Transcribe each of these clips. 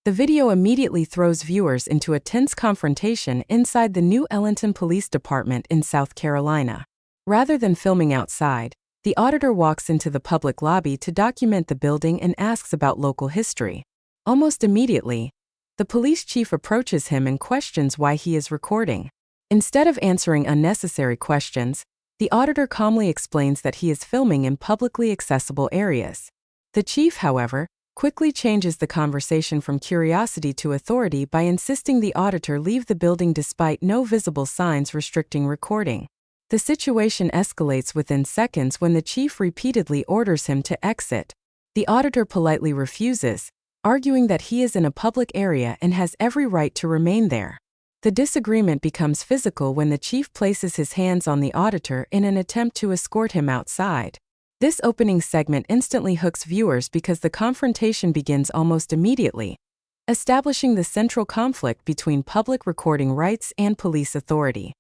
The video immediately throws viewers into a tense confrontation inside the New Ellenton Police Department in South Carolina. Rather than filming outside, the auditor walks into the public lobby to document the building and asks about local history. Almost immediately, the police chief approaches him and questions why he is recording. Instead of answering unnecessary questions, the auditor calmly explains that he is filming in publicly accessible areas. The chief, however, quickly changes the conversation from curiosity to authority by insisting the auditor leave the building despite no visible signs restricting recording. The situation escalates within seconds when the chief repeatedly orders him to exit. The auditor politely refuses, arguing that he is in a public area and has every right to remain there. The disagreement becomes physical when the chief places his hands on the auditor in an attempt to escort him outside. This opening segment instantly hooks viewers because the confrontation begins almost immediately, establishing the central conflict between public recording rights and police authority.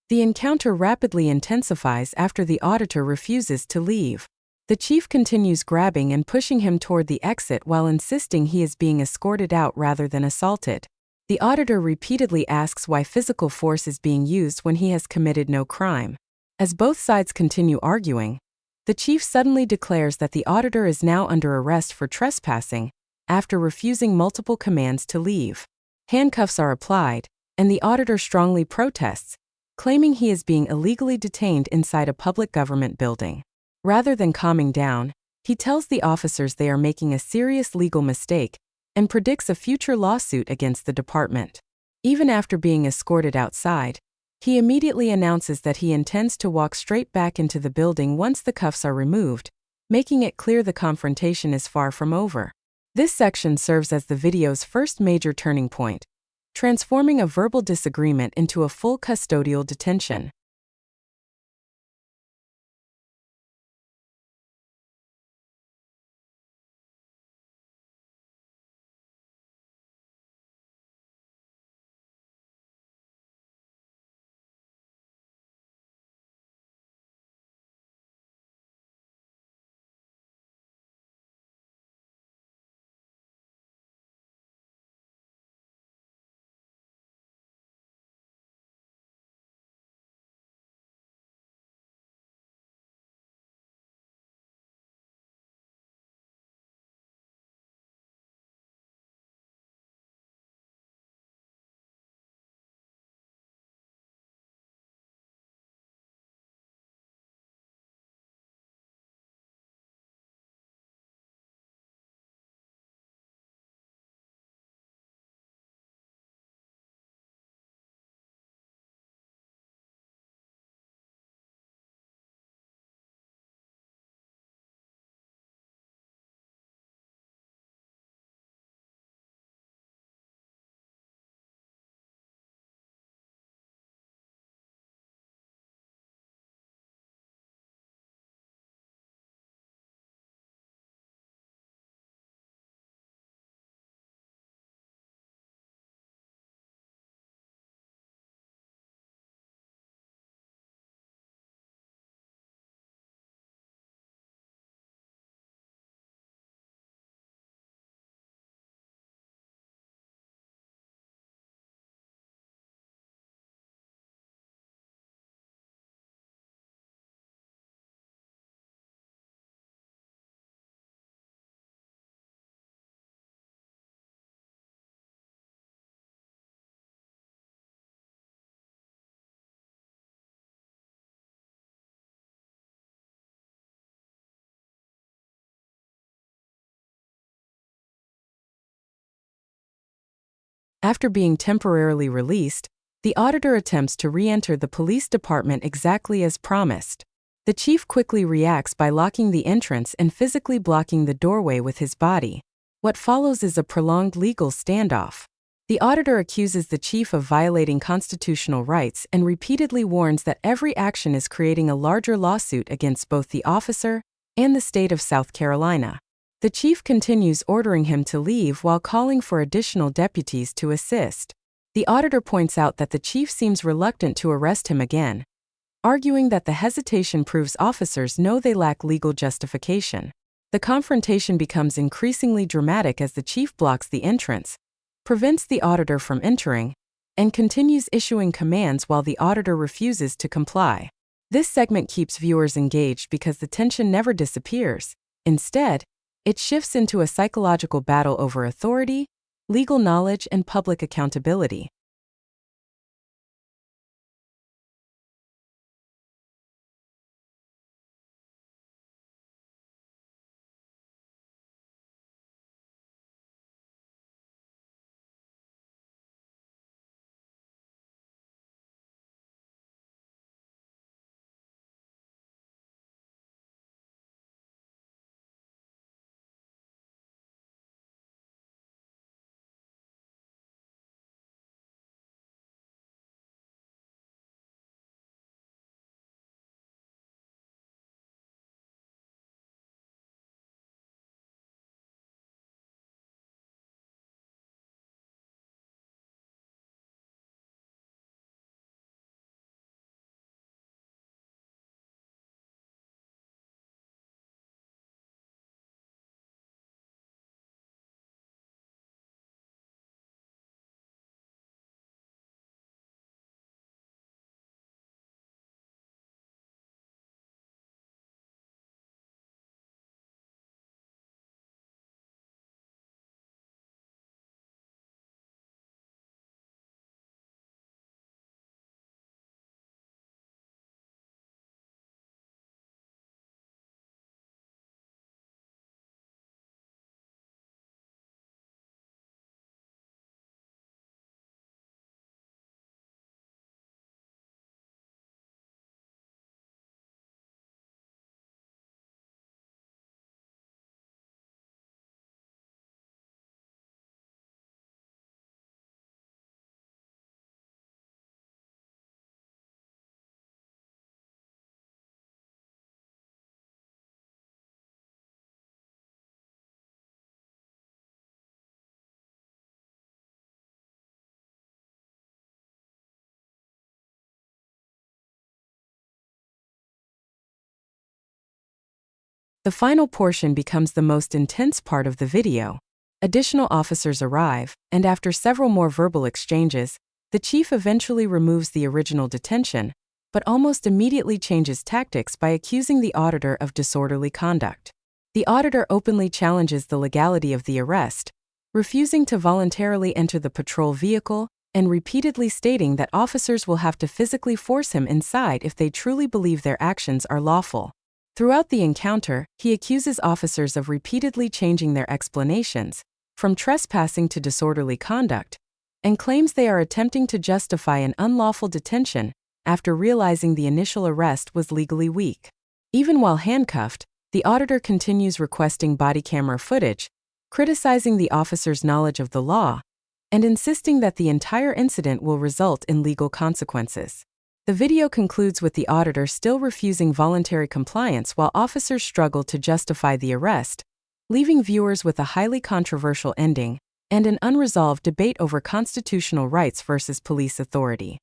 The encounter rapidly intensifies after the auditor refuses to leave. The chief continues grabbing and pushing him toward the exit while insisting he is being escorted out rather than assaulted. The auditor repeatedly asks why physical force is being used when he has committed no crime. As both sides continue arguing, the chief suddenly declares that the auditor is now under arrest for trespassing, after refusing multiple commands to leave. Handcuffs are applied, and the auditor strongly protests, claiming he is being illegally detained inside a public government building. Rather than calming down, he tells the officers they are making a serious legal mistake and predicts a future lawsuit against the department. Even after being escorted outside, he immediately announces that he intends to walk straight back into the building once the cuffs are removed, making it clear the confrontation is far from over. This section serves as the video's first major turning point, transforming a verbal disagreement into a full custodial detention. After being temporarily released, the auditor attempts to re-enter the police department exactly as promised. The chief quickly reacts by locking the entrance and physically blocking the doorway with his body. What follows is a prolonged legal standoff. The auditor accuses the chief of violating constitutional rights and repeatedly warns that every action is creating a larger lawsuit against both the officer and the state of South Carolina. The chief continues ordering him to leave while calling for additional deputies to assist. The auditor points out that the chief seems reluctant to arrest him again, arguing that the hesitation proves officers know they lack legal justification. The confrontation becomes increasingly dramatic as the chief blocks the entrance, prevents the auditor from entering, and continues issuing commands while the auditor refuses to comply. This segment keeps viewers engaged because the tension never disappears. Instead, it shifts into a psychological battle over authority, legal knowledge, and public accountability. The final portion becomes the most intense part of the video. Additional officers arrive, and after several more verbal exchanges, the chief eventually removes the original detention, but almost immediately changes tactics by accusing the auditor of disorderly conduct. The auditor openly challenges the legality of the arrest, refusing to voluntarily enter the patrol vehicle and repeatedly stating that officers will have to physically force him inside if they truly believe their actions are lawful. Throughout the encounter, he accuses officers of repeatedly changing their explanations, from trespassing to disorderly conduct, and claims they are attempting to justify an unlawful detention after realizing the initial arrest was legally weak. Even while handcuffed, the auditor continues requesting body camera footage, criticizing the officer's knowledge of the law, and insisting that the entire incident will result in legal consequences. The video concludes with the auditor still refusing voluntary compliance while officers struggle to justify the arrest, leaving viewers with a highly controversial ending and an unresolved debate over constitutional rights versus police authority.